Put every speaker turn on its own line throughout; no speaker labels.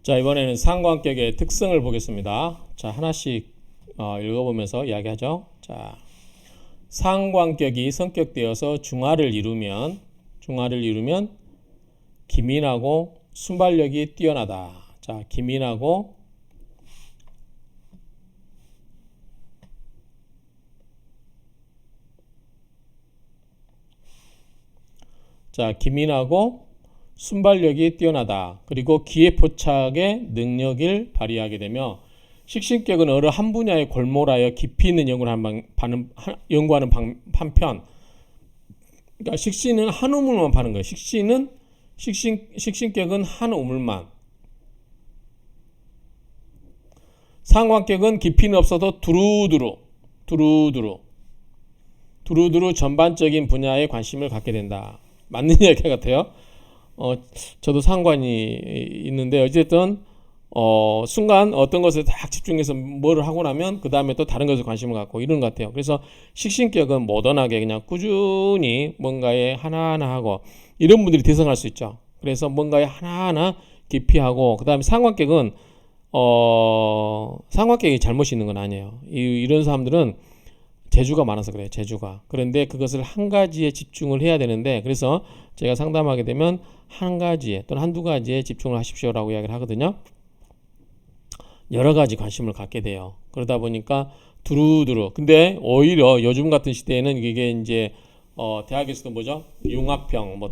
자, 이번에는 상관격의 특성을 보겠습니다. 자, 하나씩 읽어보면서 이야기하죠. 자, 상관격이 성격되어서 중화를 이루면 기민하고 순발력이 뛰어나다. 자, 기민하고 순발력이 뛰어나다. 그리고 기회포착의 능력을 발휘하게 되며 식신격은 어느 한 분야에 골몰하여 깊이 있는 연구하는 한편, 그러니까 식신은 한 우물만 파는 거예요. 식신격은 한 우물만. 상관격은 깊이는 없어도 두루두루 전반적인 분야에 관심을 갖게 된다. 맞는 이야기 같아요. 저도 상관이 있는데 어쨌든 순간 어떤 것에 딱 집중해서 뭐를 하고 나면 그 다음에 또 다른 것에 관심을 갖고 이런 것 같아요. 그래서 식신격은 모던하게 그냥 꾸준히 뭔가에 하나하나 하고 이런 분들이 대성할 수 있죠. 그래서 뭔가에 하나하나 깊이 하고 그 다음에 상관격은 상관격이 잘못이 있는 건 아니에요. 이런 사람들은 재주가 많아서 그래요. 재주가. 그런데 그것을 한 가지에 집중을 해야 되는데 그래서 제가 상담하게 되면 한 가지에 또는 한두 가지에 집중을 하십시오라고 이야기를 하거든요. 여러 가지 관심을 갖게 돼요. 그러다 보니까 두루두루. 근데 오히려 요즘 같은 시대에는 이게 이제 대학에서도 뭐죠? 융합형, 뭐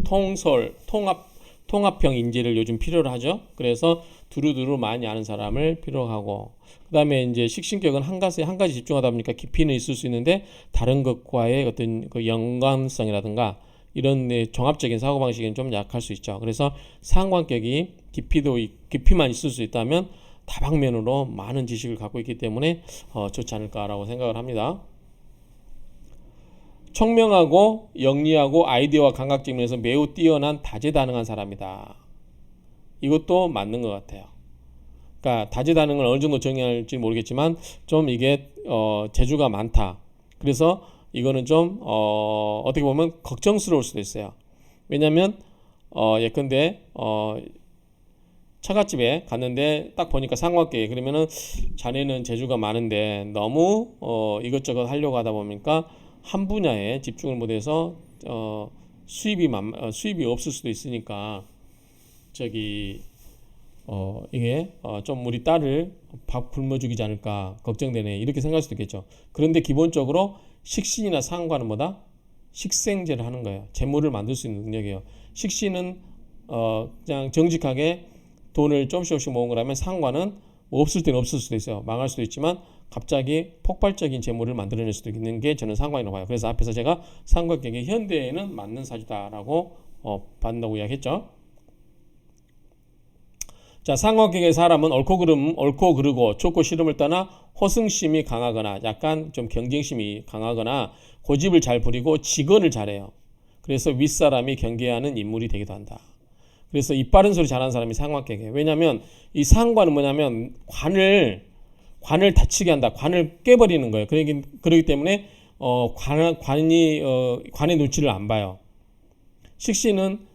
통합형 인재를 요즘 필요로 하죠. 그래서 두루두루 많이 아는 사람을 필요로 하고 그 다음에 이제 식신격은 한 가지 집중하다 보니까 깊이는 있을 수 있는데 다른 것과의 어떤 그 연관성이라든가 이런 종합적인 사고방식은 좀 약할 수 있죠. 그래서 상관격이 깊이만 있을 수 있다면 다방면으로 많은 지식을 갖고 있기 때문에 좋지 않을까라고 생각을 합니다. 총명하고 영리하고 아이디어와 감각적 면에서 매우 뛰어난 다재다능한 사람이다. 이것도 맞는 것 같아요. 그러니까 다재다능을 어느 정도 정의할지 모르겠지만 좀 이게 재주가 많다. 그래서 이거는 좀 어떻게 보면 걱정스러울 수도 있어요. 왜냐하면 예컨대 처갓집에 갔는데 딱 보니까 상관계 그러면은 자네는 재주가 많은데 너무 이것저것 하려고 하다 보니까 한 분야에 집중을 못해서 수입이 없을 수도 있으니까 이게 좀 우리 딸을 밥 굶어 죽이지 않을까 걱정되네 이렇게 생각할 수도 있겠죠. 그런데 기본적으로 식신이나 상관은 뭐다? 식생제를 하는 거예요. 재물을 만들 수 있는 능력이에요. 식신은 그냥 정직하게 돈을 조금씩 모은 거라면 상관은 없을 때는 없을 수도 있어요. 망할 수도 있지만 갑자기 폭발적인 재물을 만들어낼 수도 있는 게 저는 상관이라고 봐요. 그래서 앞에서 제가 상관격이 현대에는 맞는 사주다라고 받는다고 이야기했죠. 자, 상관격의 사람은 옳고 그르고 좋고 싫음을 떠나 호승심이 강하거나 약간 좀 경쟁심이 강하거나 고집을 잘 부리고 직언을 잘해요. 그래서 윗사람이 경계하는 인물이 되기도 한다. 그래서 입 바른 소리 잘하는 사람이 상관격이에요. 왜냐하면 이 상관은 뭐냐면 관을 다치게 한다. 관을 깨버리는 거예요. 그렇기 때문에 관의 눈치를 안 봐요. 식신은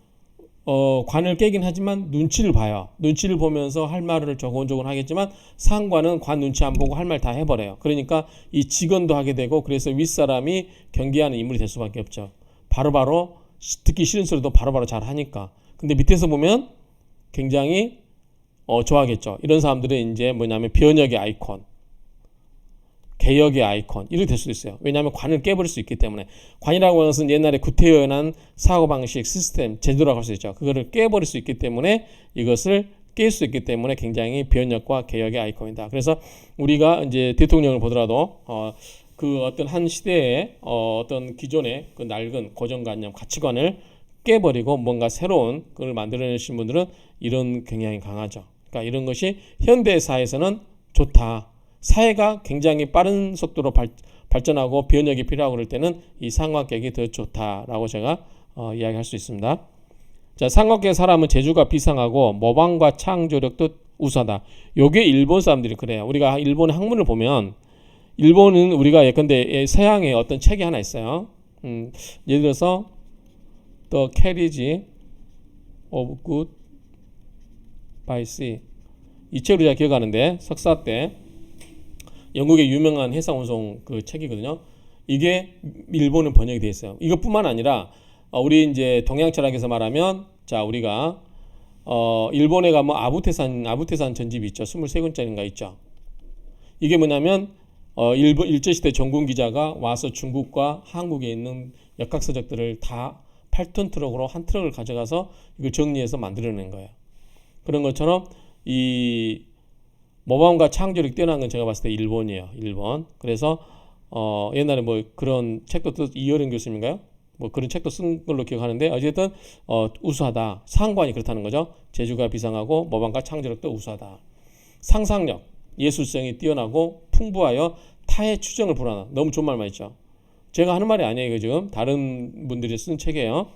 관을 깨긴 하지만 눈치를 봐요. 눈치를 보면서 할 말을 조곤조곤 하겠지만 상관은 관 눈치 안 보고 할 말 다 해버려요. 그러니까 이 직언도 하게 되고 그래서 윗사람이 경계하는 인물이 될 수밖에 없죠. 바로바로 듣기 싫은 소리도 바로바로 잘 하니까. 근데 밑에서 보면 굉장히 좋아하겠죠. 이런 사람들은 이제 뭐냐면 변혁의 아이콘, 개혁의 아이콘 이렇게 될 수도 있어요. 왜냐하면 관을 깨버릴 수 있기 때문에. 관이라고 하는 것은 옛날에 구태연한 사고방식, 시스템, 제도라고 할 수 있죠. 그거를 깨버릴 수 있기 때문에 이것을 깰 수 있기 때문에 굉장히 변혁과 개혁의 아이콘이다. 그래서 우리가 이제 대통령을 보더라도 그 어떤 한 시대의 어떤 기존의 그 낡은 고정관념, 가치관을 깨버리고 뭔가 새로운 걸 만들어내신 분들은 이런 경향이 강하죠. 그러니까 이런 것이 현대사에서는 좋다. 사회가 굉장히 빠른 속도로 발전하고 변혁이 필요하고 그럴 때는 이 상관격이 더 좋다라고 제가 이야기할 수 있습니다. 자, 상관격 사람은 재주가 비상하고 모방과 창조력도 우수하다. 요게 일본 사람들이 그래요. 우리가 일본의 학문을 보면 일본은 우리가 예컨대 서양의 어떤 책이 하나 있어요. 예를 들어서 The Carriage of Good by Sea 이 책으로 제가 기억하는데 석사 때 영국의 유명한 해상운송 그 책이거든요. 이게 일본은 번역이 돼 있어요. 이것뿐만 아니라 우리 이제 동양 철학에서 말하면 자 우리가 일본에 가면 아부테산 전집이 있죠. 23권짜리인가 있죠. 이게 뭐냐면 일제시대 전군 기자가 와서 중국과 한국에 있는 역학서적들을 다 8톤 트럭으로 한 트럭을 가져가서 이걸 정리해서 만들어낸 거예요. 그런 것처럼 이 모방과 창조력이 뛰어난 건 제가 봤을 때 일본이에요. 일본. 그래서 옛날에 뭐 그런 책도 이어령 교수님인가요? 뭐 그런 책도 쓴 걸로 기억하는데 어쨌든 우수하다. 상관이 그렇다는 거죠. 재주가 비상하고 모방과 창조력도 우수하다. 상상력, 예술성이 뛰어나고 풍부하여 타의 추정을 불허한다. 너무 좋은 말만 있죠. 제가 하는 말이 아니에요. 이거 지금 다른 분들이 쓴 책이에요.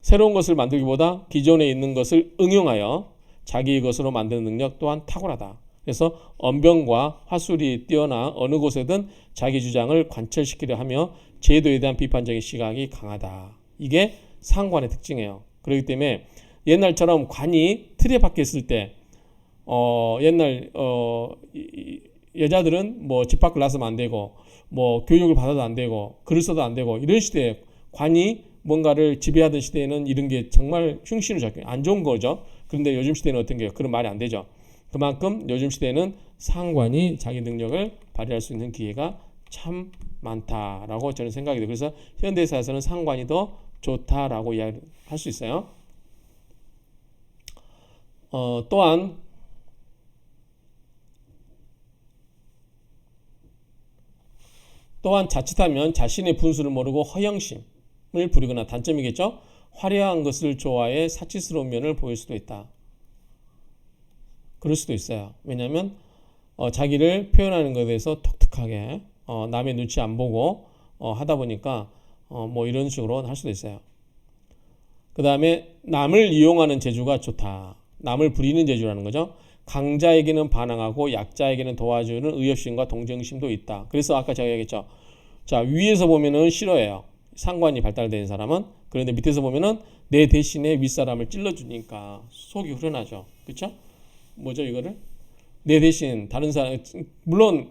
새로운 것을 만들기보다 기존에 있는 것을 응용하여 자기의 것으로 만드는 능력 또한 탁월하다. 그래서 언변과 화술이 뛰어나 어느 곳에든 자기 주장을 관철시키려 하며 제도에 대한 비판적인 시각이 강하다. 이게 상관의 특징이에요. 그렇기 때문에 옛날처럼 관이 틀에 박혀 있을 때 옛날 여자들은 뭐 집 밖을 나서면 안 되고 뭐 교육을 받아도 안 되고 글을 써도 안 되고 이런 시대에 관이 뭔가를 지배하던 시대에는 이런 게 정말 흉신을 잡게 안 좋은 거죠. 그런데 요즘 시대는 어떤 게요? 그런 말이 안 되죠. 그만큼 요즘 시대에는 상관이 자기 능력을 발휘할 수 있는 기회가 참 많다라고 저는 생각이 돼요. 그래서 현대사에서는 상관이 더 좋다라고 이야기할 수 있어요. 또한 자칫하면 자신의 분수를 모르고 허영심을 부리거나 단점이겠죠. 화려한 것을 좋아해 사치스러운 면을 보일 수도 있다. 그럴 수도 있어요. 왜냐하면 자기를 표현하는 것에 대해서 독특하게 남의 눈치 안 보고 하다 보니까 뭐 이런 식으로 할 수도 있어요. 그 다음에 남을 이용하는 재주가 좋다. 남을 부리는 재주라는 거죠. 강자에게는 반항하고 약자에게는 도와주는 의협심과 동정심도 있다. 그래서 아까 제가 얘기했죠. 자, 위에서 보면은 싫어해요. 상관이 발달된 사람은. 그런데 밑에서 보면은 내 대신에 윗사람을 찔러주니까 속이 후련하죠. 그렇죠? 뭐죠 이거를? 내 대신 다른 사람, 물론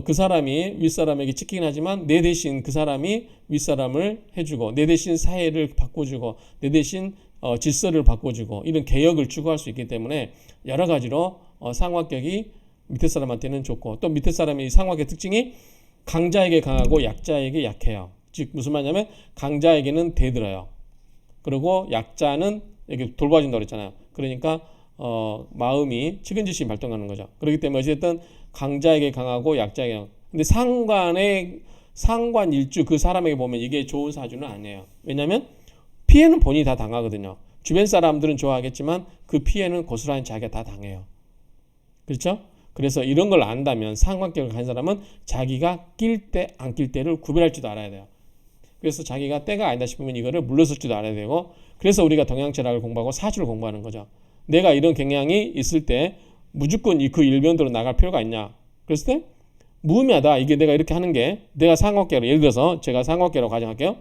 그 사람이 윗사람에게 찍히긴 하지만 내 대신 그 사람이 윗사람을 해주고 내 대신 사회를 바꿔주고 내 대신 질서를 바꿔주고 이런 개혁을 추구할 수 있기 때문에 여러 가지로 상관격이 밑에 사람한테는 좋고 또 밑에 사람이 상관격 특징이 강자에게 강하고 약자에게 약해요. 즉 무슨 말이냐면 강자에게는 대들어요. 그리고 약자는 이렇게 돌봐준다고 그랬잖아요. 그러니까 마음이 측은지심이 발동하는 거죠. 그렇기 때문에 어쨌든 강자에게 강하고 약자에게 강하고. 근데 상관 일주 그 사람에게 보면 이게 좋은 사주는 아니에요. 왜냐하면 피해는 본인이 다 당하거든요. 주변 사람들은 좋아하겠지만 그 피해는 고스란히 자기가 다 당해요. 그렇죠? 그래서 이런 걸 안다면 상관격을 가진 사람은 자기가 낄 때 안 낄 때를 구별할 줄도 알아야 돼요. 그래서 자기가 때가 아니다 싶으면 이거를 물러설 줄도 알아야 되고 그래서 우리가 동양철학을 공부하고 사주를 공부하는 거죠. 내가 이런 경향이 있을 때 무조건 그 일변도로 나갈 필요가 있냐. 그랬을 때 무의미하다. 이게 내가 이렇게 하는 게 내가 상관계로 예를 들어서 제가 상관계라고 가정할게요.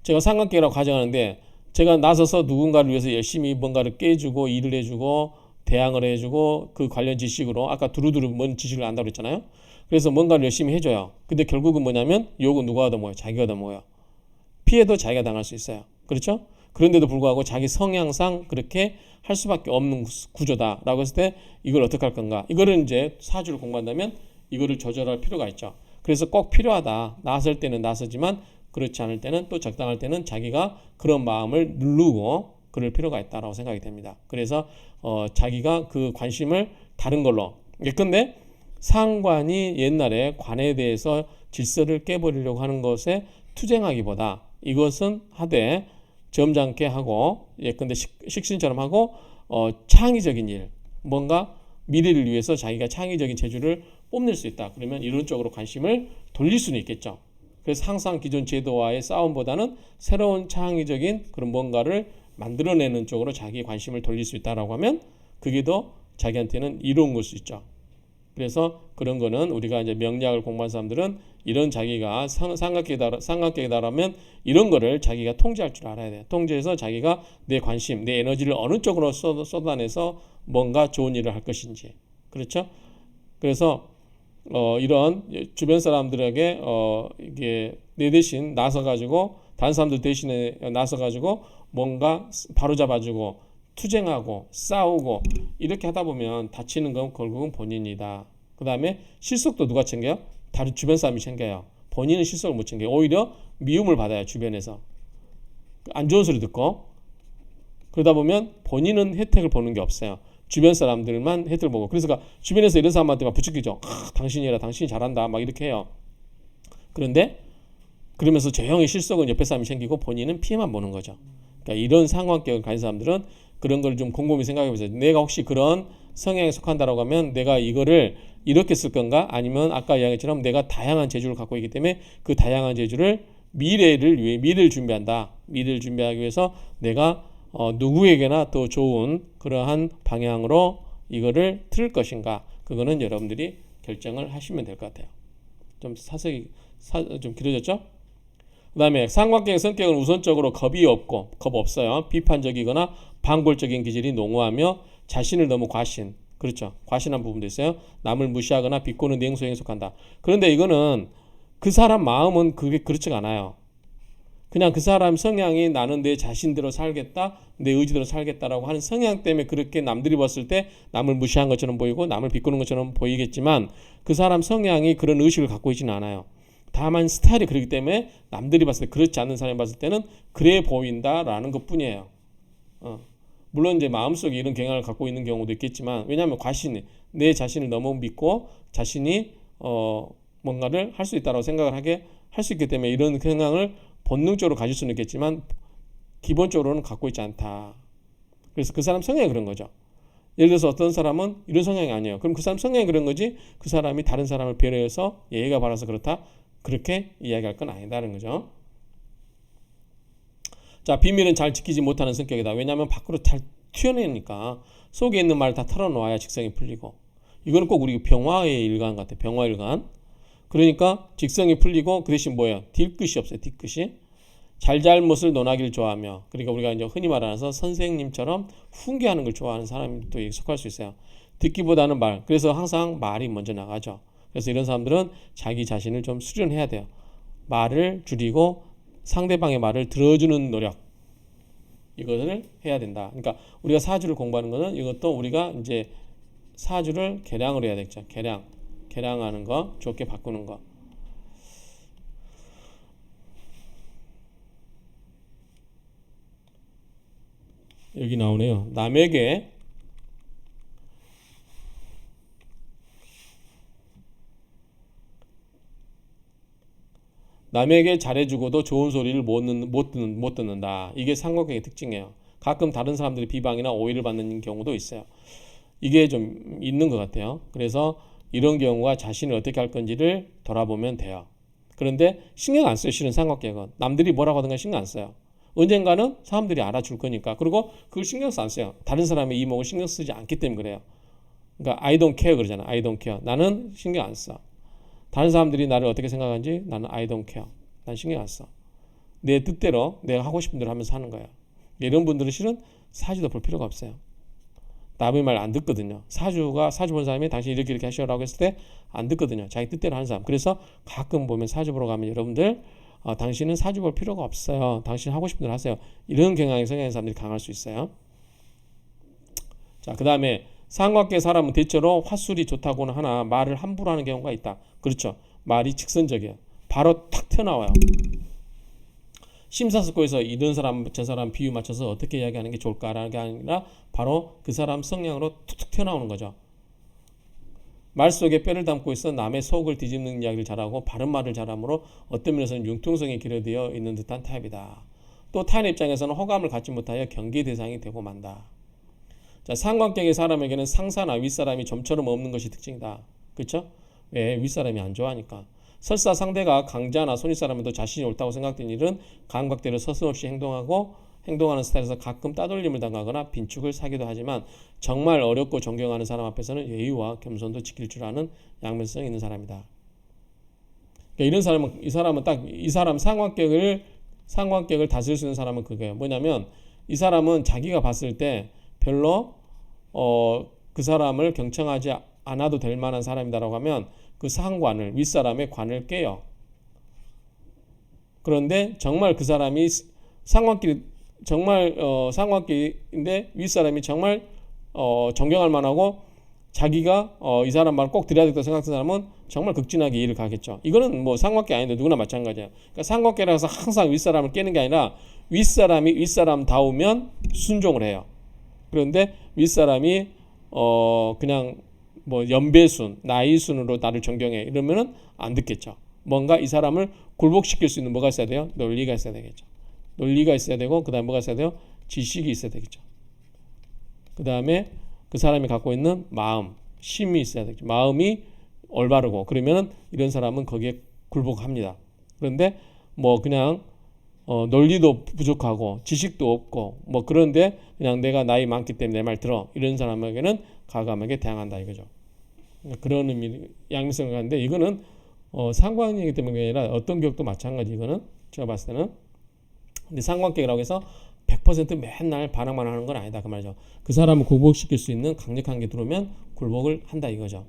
제가 상관계라고 가정하는데 제가 나서서 누군가를 위해서 열심히 뭔가를 깨주고 일을 해주고 대항을 해주고 그 관련 지식으로 아까 두루두루 뭔 지식을 안다고 그랬잖아요. 그래서 뭔가를 열심히 해줘요. 근데 결국은 뭐냐면 욕은 누가 얻어먹어요? 자기가 얻어먹어요. 피해도 자기가 당할 수 있어요. 그렇죠? 그런데도 불구하고 자기 성향상 그렇게 할 수밖에 없는 구조다라고 했을 때 이걸 어떻게 할 건가? 이거를 이제 사주를 공부한다면 이거를 조절할 필요가 있죠. 그래서 꼭 필요하다. 나설 때는 나서지만 그렇지 않을 때는 또 적당할 때는 자기가 그런 마음을 누르고 그럴 필요가 있다라고 생각이 됩니다. 그래서 자기가 그 관심을 다른 걸로. 예컨대 상관이 옛날에 관에 대해서 질서를 깨버리려고 하는 것에 투쟁하기보다 이것은 하되 점잖게 하고 예컨대 식신처럼 하고 창의적인 일 뭔가 미래를 위해서 자기가 창의적인 재주를 뽐낼 수 있다. 그러면 이런 쪽으로 관심을 돌릴 수는 있겠죠. 그래서 항상 기존 제도와의 싸움보다는 새로운 창의적인 그런 뭔가를 만들어내는 쪽으로 자기 관심을 돌릴 수 있다라고 하면 그게 더 자기한테는 이로운 걸 수 있죠. 그래서 그런 거는 우리가 이제 명리학을 공부한 사람들은 이런 자기가 삼각계다라면 이런 거를 자기가 통제할 줄 알아야 돼요. 통제해서 자기가 내 관심, 내 에너지를 어느 쪽으로 쏟아내서 뭔가 좋은 일을 할 것인지. 그렇죠? 그래서 이런 주변 사람들에게 이게 내 대신 나서 가지고 다른 사람들 대신에 나서 가지고 뭔가 바로잡아주고 투쟁하고 싸우고 이렇게 하다 보면 다치는 건 결국은 본인이다. 그 다음에 실속도 누가 챙겨요? 다른 주변 사람이 챙겨요. 본인은 실속을 못 챙겨요. 오히려 미움을 받아요. 주변에서. 안 좋은 소리 듣고. 그러다 보면 본인은 혜택을 보는 게 없어요. 주변 사람들만 혜택을 보고. 그래서 주변에서 이런 사람한테 막 부추기죠. 당신이라 당신이 잘한다 막 이렇게 해요. 그런데 그러면서 조용히 실속은 옆에 사람이 챙기고 본인은 피해만 보는 거죠. 그러니까 이런 상관격을 가진 사람들은 그런 걸 좀 곰곰이 생각해 보세요. 내가 혹시 그런 성향에 속한다라고 하면 내가 이거를 이렇게 쓸 건가? 아니면 아까 이야기처럼 내가 다양한 재주를 갖고 있기 때문에 그 다양한 재주를 미래를 준비한다. 미래를 준비하기 위해서 내가 누구에게나 더 좋은 그러한 방향으로 이거를 틀 것인가? 그거는 여러분들이 결정을 하시면 될 것 같아요. 좀 좀 길어졌죠? 그 다음에 삼각형의 성격은 우선적으로 겁이 없고 겁 없어요. 비판적이거나 반골적인 기질이 농후하며 자신을 너무 그렇죠. 과신한 부분도 있어요. 남을 무시하거나 비꼬는 냉소형에 속한다. 그런데 이거는 그 사람 마음은 그렇지가 않아요. 그냥 그 사람 성향이 나는 내 자신대로 살겠다, 내 의지대로 살겠다라고 하는 성향 때문에 그렇게 남들이 봤을 때 남을 무시한 것처럼 보이고 남을 비꼬는 것처럼 보이겠지만 그 사람 성향이 그런 의식을 갖고 있지는 않아요. 다만 스타일이 그렇기 때문에 남들이 봤을 때 그렇지 않는 사람이 봤을 때는 그래 보인다라는 것 뿐이에요. 물론 이제 마음속에 이런 경향을 갖고 있는 경우도 있겠지만 왜냐하면 과신이 내 자신을 너무 믿고 자신이 뭔가를 할 수 있다고 생각을 할 수 있기 때문에 이런 경향을 본능적으로 가질 수는 있겠지만 기본적으로는 갖고 있지 않다. 그래서 그 사람 성향이 그런 거죠. 예를 들어서 어떤 사람은 이런 성향이 아니에요. 그럼 그 사람 성향이 그런 거지 그 사람이 다른 사람을 배려해서 예의가 바라서 그렇다. 그렇게 이야기할 건 아니다는 거죠. 자, 비밀은 잘 지키지 못하는 성격이다. 왜냐하면 밖으로 잘 튀어내니까 속에 있는 말을 다 털어놓아야 직성이 풀리고 이거는 꼭 우리 병화의 일관 같아요. 병화일관. 그러니까 직성이 풀리고 그 대신 뭐예요? 뒤끝이 없어요. 뒤끝이. 잘잘못을 논하기를 좋아하며 그러니까 우리가 이제 흔히 말하면서 선생님처럼 훈계하는 걸 좋아하는 사람이 또 속할 수 있어요. 듣기보다는 말. 그래서 항상 말이 먼저 나가죠. 그래서 이런 사람들은 자기 자신을 좀 수련해야 돼요. 말을 줄이고 상대방의 말을 들어주는 노력 이것을 해야 된다. 그러니까 우리가 사주를 공부하는 것은 이것도 우리가 이제 사주를 계량을 해야 되겠죠. 계량하는 거, 좋게 바꾸는 거. 여기 나오네요. 남에게 잘해주고도 좋은 소리를 못 듣는다. 이게 삼각형의 특징이에요. 가끔 다른 사람들이 비방이나 오해를 받는 경우도 있어요. 이게 좀 있는 것 같아요. 그래서 이런 경우가 자신을 어떻게 할 건지를 돌아보면 돼요. 그런데 신경 안 써요. 실은 삼각형은. 남들이 뭐라고 하든가 신경 안 써요. 언젠가는 사람들이 알아줄 거니까. 그리고 그걸 신경 안 써요. 다른 사람의 이목을 신경 쓰지 않기 때문에 그래요. 그러니까 I don't care 그러잖아. I don't care. 나는 신경 안 써. 다른 사람들이 나를 어떻게 생각하는지 나는 I don't care. 난 신경 안 써. 내 뜻대로 내가 하고 싶은 대로 하면서 하는 거야. 이런 분들은 실은 사주도 볼 필요가 없어요. 남의 말 안 듣거든요. 사주 본 사람이 당신 이렇게 하시라고 했을 때 안 듣거든요. 자기 뜻대로 하는 사람. 그래서 가끔 보면 사주 보러 가면 여러분들 당신은 사주 볼 필요가 없어요. 당신 하고 싶은 대로 하세요. 이런 경향의 성향의 사람들이 강할 수 있어요. 자, 그 다음에 삼각계 사람은 대체로 화술이 좋다고는 하나 말을 함부로 하는 경우가 있다. 그렇죠. 말이 직선적이에요. 바로 탁 튀어나와요. 심사숙고해서 이런 사람 저 사람 비유 맞춰서 어떻게 이야기하는 게 좋을까라는 게 아니라 바로 그 사람 성향으로 툭툭 튀어나오는 거죠. 말 속에 뼈를 담고 있어 남의 속을 뒤집는 이야기를 잘하고 바른 말을 잘하므로 어떤 면에서는 융통성이 기여되어 있는 듯한 타입이다. 또 타인 입장에서는 호감을 갖지 못하여 경계 대상이 되고 만다. 자, 삼각경의 사람에게는 상사나 윗사람이 좀처럼 없는 것이 특징이다. 그렇죠? 왜? 윗사람이 안 좋아하니까. 설사 상대가 강자나 손윗사람에도 자신이 옳다고 생각된 일은 감각대로 서슴없이 행동하고 행동하는 스타일에서 가끔 따돌림을 당하거나 빈축을 사기도 하지만 정말 어렵고 존경하는 사람 앞에서는 예의와 겸손도 지킬 줄 아는 양면성이 있는 사람이다. 그러니까 이 사람은 딱 이 사람 상관격을 다스릴 수 있는 사람은 그거예요. 뭐냐면 이 사람은 자기가 봤을 때 별로 그 사람을 경청하지 않아도 될 만한 사람이다라고 하면 그 상관을 윗사람의 관을 깨요. 그런데 정말 그 사람이 상관끼리 정말 상관끼리인데 윗사람이 정말 존경할 만하고 자기가 이 사람 말을 꼭 들어야 되겠다 생각하는 사람은 정말 극진하게 이해를 가겠죠. 이거는 뭐 상관계 아닌데 누구나 마찬가지야. 그러니까 상관계라 해서 항상 윗사람을 깨는 게 아니라 윗사람이 윗사람다우면 순종을 해요. 그런데 윗사람이 그냥 뭐 연배순, 나이순으로 나를 존경해 이러면은 안 듣겠죠. 뭔가 이 사람을 굴복시킬 수 있는 뭐가 있어야 돼요? 논리가 있어야 되겠죠. 논리가 있어야 되고 그 다음에 뭐가 있어야 돼요? 지식이 있어야 되겠죠. 그 다음에 그 사람이 갖고 있는 마음, 심이 있어야 되겠죠. 마음이 올바르고 그러면은 이런 사람은 거기에 굴복합니다. 그런데 뭐 그냥 논리도 부족하고 지식도 없고 뭐 그런데 그냥 내가 나이 많기 때문에 내 말 들어 이런 사람에게는 가감하게 대항한다 이거죠. 그런 의미 양면성을 갖는데 이거는 상관이기 때문에 아니라 어떤 격도 마찬가지. 이거는 제가 봤을 때는 근데 상관격이라고 해서 100% 맨날 반항만 하는 건 아니다 그 말이죠. 그 사람을 굴복시킬 수 있는 강력한 게 들어오면 굴복을 한다 이거죠.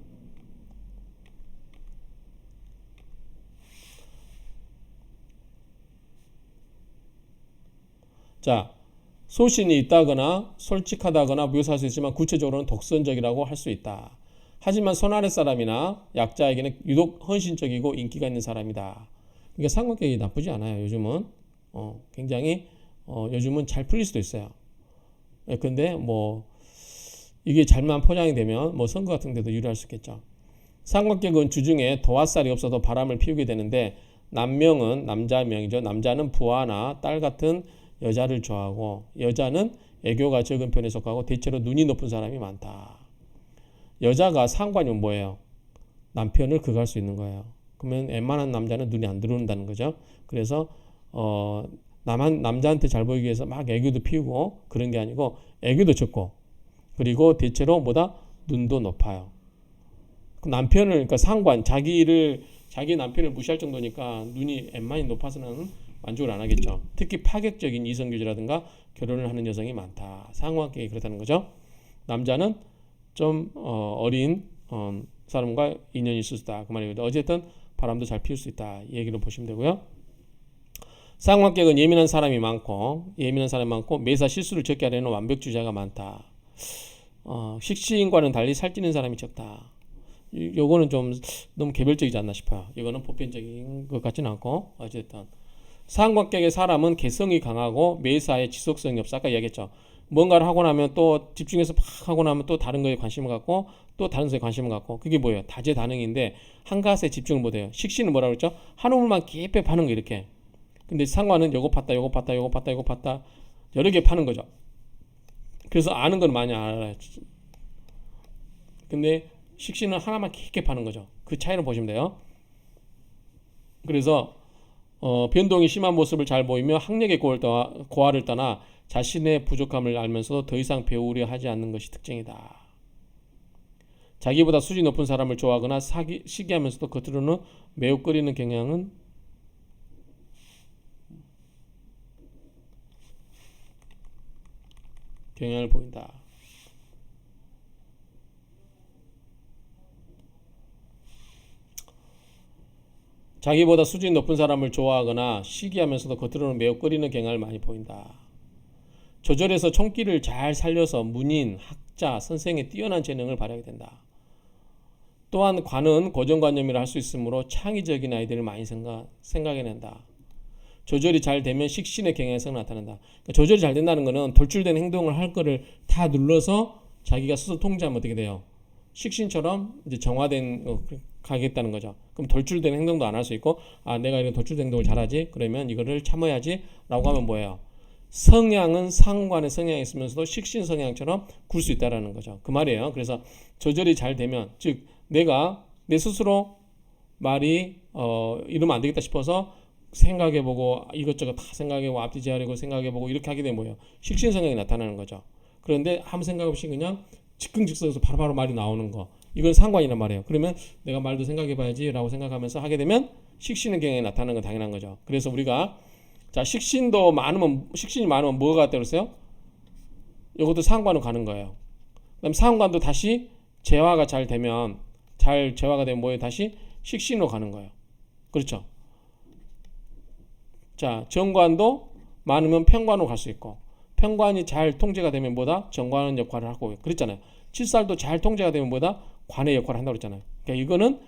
자, 소신이 있다거나 솔직하다거나 묘사할 수 있지만 구체적으로는 독선적이라고 할 수 있다. 하지만 손 아래 사람이나 약자에게는 유독 헌신적이고 인기가 있는 사람이다. 그러니까 상관격이 나쁘지 않아요. 요즘은 굉장히 요즘은 잘 풀릴 수도 있어요. 근데 뭐 이게 잘만 포장이 되면 뭐 선거 같은 데도 유리할 수 있겠죠. 상관격은 주중에 도화살이 없어도 바람을 피우게 되는데 남명은 남자명이죠. 남자는 부하나 딸 같은 여자를 좋아하고 여자는 애교가 적은 편에 속하고 대체로 눈이 높은 사람이 많다. 여자가 상관이면 뭐예요? 남편을 극할 수 있는 거예요. 그러면 웬만한 남자는 눈이 안 들어온다는 거죠. 그래서 남자한테 잘 보이기 위해서 막 애교도 피우고 그런 게 아니고 애교도 적고 그리고 대체로 뭐다? 눈도 높아요. 그 남편을 그러니까 자기 남편을 무시할 정도니까 눈이 웬만히 높아서는 만족을 안 하겠죠. 특히 파격적인 이성교제라든가 결혼을 하는 여성이 많다. 상관관계가 그렇다는 거죠. 남자는 좀 어린 사람과 인연이 있을 수 있다. 그 말이거든요. 어쨌든 바람도 잘 피울 수 있다. 이 얘기로 보시면 되고요. 상관격은 예민한 사람이 많고 매사 실수를 적게 하려는 완벽주의자가 많다. 식시인과는 달리 살찌는 사람이 적다. 요거는 좀 너무 개별적이지 않나 싶어요. 이거는 보편적인 것 같지는 않고 어쨌든 상관격의 사람은 개성이 강하고 매사에 지속성이 없어. 아까 얘기했죠. 뭔가를 하고 나면 또 집중해서 팍 하고 나면 또 다른 거에 관심을 갖고 또 다른 거에 관심을 갖고 그게 뭐예요? 다재다능인데 한 가지에 집중을 못해요. 식신은 뭐라고 그랬죠? 한 우물만 깊게 파는 거 이렇게. 근데 상관은 요거 팠다 여러 개 파는 거죠. 그래서 아는 건 많이 알아요. 근데 식신은 하나만 깊게 파는 거죠. 그 차이를 보시면 돼요. 그래서 변동이 심한 모습을 잘 보이며 학력의 고하를 떠나 자신의 부족함을 알면서도 더 이상 배우려 하지 않는 것이 특징이다. 자기보다 수준 높은 사람을 좋아하거나 시기하면서도 겉으로는 매우 꺼리는 경향을 보인다. 자기보다 수준이 높은 사람을 좋아하거나 시기하면서도 겉으로는 매우 꺼리는 경향을 많이 보인다. 조절해서 총기를 잘 살려서 문인, 학자, 선생의 뛰어난 재능을 발휘하게 된다. 또한 관은 고정관념이라 할 수 있으므로 창의적인 아이디어를 많이 생각해낸다. 조절이 잘 되면 식신의 경향성이 나타난다. 그러니까 조절이 잘 된다는 것은 돌출된 행동을 할 거를 다 눌러서 자기가 스스로 통제하면 어떻게 돼요? 식신처럼 이제 정화된 가겠다는 거죠. 그럼 돌출된 행동도 안 할 수 있고 내가 이런 돌출된 행동을 잘하지? 그러면 이거를 참아야지 라고 하면 뭐예요? 성향은 상관의 성향이 있으면서도 식신 성향처럼 굴 수 있다라는 거죠. 그 말이에요. 그래서 조절이 잘 되면 즉 내가 내 스스로 말이 이러면 안 되겠다 싶어서 생각해보고 이것저것 다 생각해보고 앞뒤 재활하고 생각해보고 이렇게 하게 되면 뭐예요? 식신 성향이 나타나는 거죠. 그런데 아무 생각 없이 그냥 즉흥즉석에서 바로바로 말이 나오는 거, 이건 상관이란 말이에요. 그러면 내가 말도 생각해봐야지라고 생각하면서 하게 되면 식신의 경향이 나타나는 건 당연한 거죠. 그래서 우리가 자 식신이 많으면 뭐가 같다 그랬어요? 이것도 상관으로 가는 거예요. 그다음 상관도 다시 재화가 잘 되면 잘 재화가 되면 뭐예요? 다시 식신으로 가는 거예요. 그렇죠? 자 정관도 많으면 편관으로 갈 수 있고 편관이 잘 통제가 되면 뭐다? 정관 역할을 하고 그랬잖아요. 칠살도 잘 통제가 되면 뭐다? 관의 역할을 한다고 그랬잖아요. 그러니까 이거는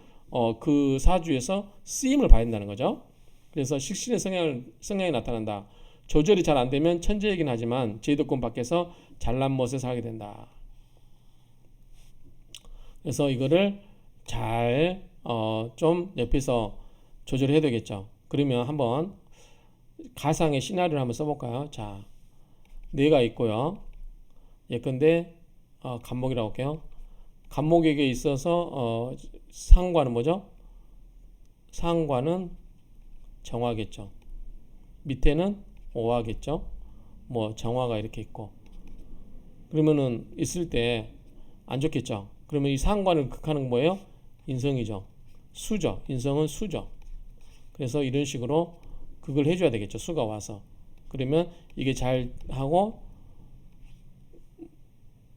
그 사주에서 쓰임을 봐야 된다는 거죠. 그래서 식신의 성향이 나타난다. 조절이 잘 안 되면 천재이긴 하지만 제도권 밖에서 잘난 못에 살게 된다. 그래서 이거를 잘 좀 옆에서 조절해야 되겠죠. 그러면 한번 가상의 시나리오를 한번 써볼까요? 자, 뇌가 있고요. 예컨대 간목이라고 할게요. 간목에게 있어서 상관은 뭐죠? 상관은 정화겠죠. 밑에는 오화겠죠. 뭐 정화가 이렇게 있고 그러면은 있을 때 안 좋겠죠. 그러면 이 상관을 극하는 뭐예요? 인성이죠. 수죠. 인성은 수죠. 그래서 이런 식으로 그걸 해줘야 되겠죠. 수가 와서. 그러면 이게 잘 하고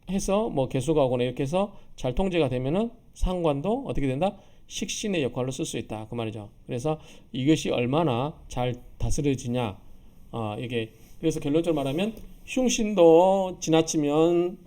해서 뭐 개수가 오거나 이렇게 해서 잘 통제가 되면은 상관도 어떻게 된다? 식신의 역할로 쓸 수 있다. 그 말이죠. 그래서 이것이 얼마나 잘 다스려지냐. 이게 그래서 결론적으로 말하면 흉신도 지나치면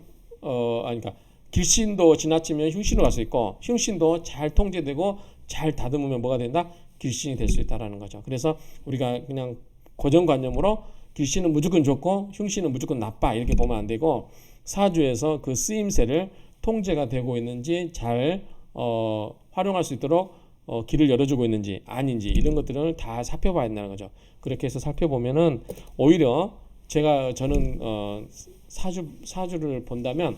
그러니까 길신도 지나치면 흉신으로 갈 수 있고 흉신도 잘 통제되고 잘 다듬으면 뭐가 된다? 길신이 될 수 있다라는 거죠. 그래서 우리가 그냥 고정관념으로 길신은 무조건 좋고 흉신은 무조건 나빠 이렇게 보면 안 되고 사주에서 그 쓰임새를 통제가 되고 있는지 잘 활용할 수 있도록 길을 열어주고 있는지 아닌지 이런 것들을 다 살펴봐야 된다는 거죠. 그렇게 해서 살펴보면은 오히려 저는 사주를 본다면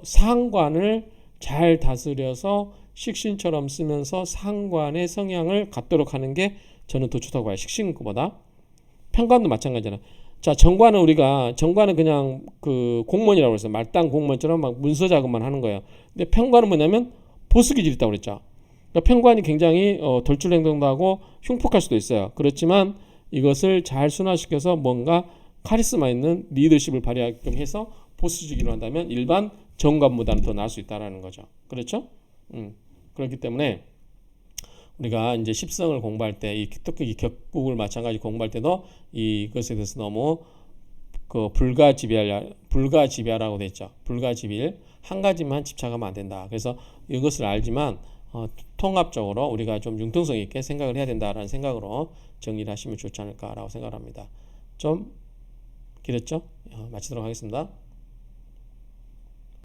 상관을 잘 다스려서 식신처럼 쓰면서 상관의 성향을 갖도록 하는 게 저는 더 좋다고 봐요. 식신보다. 편관도 마찬가지잖아. 자, 정관은 그냥 그 공무원이라고 그랬어요. 말단 공무원처럼 막 문서 작업만 하는 거예요. 근데 편관은 뭐냐면 보수 기질이 있다고 그랬죠. 그러니까 편관이 굉장히 돌출 행동도 하고 흉폭할 수도 있어요. 그렇지만 이것을 잘 순화시켜서 뭔가 카리스마 있는 리더십을 발휘하게끔 해서 보수주기로 한다면 일반 정관보다는 더 나을 수 있다라는 거죠. 그렇죠? 그렇기 때문에 우리가 이제 십성을 공부할 때, 특히 격국을 마찬가지 공부할 때도 이것에 대해서 너무 그 불가지배라고 됐죠. 불가지빌 한 가지만 집착하면 안 된다. 그래서 이것을 알지만 통합적으로 우리가 좀 융통성 있게 생각을 해야 된다라는 생각으로 정리를 하시면 좋지 않을까라고 생각합니다. 좀 길었죠? 마치도록 하겠습니다.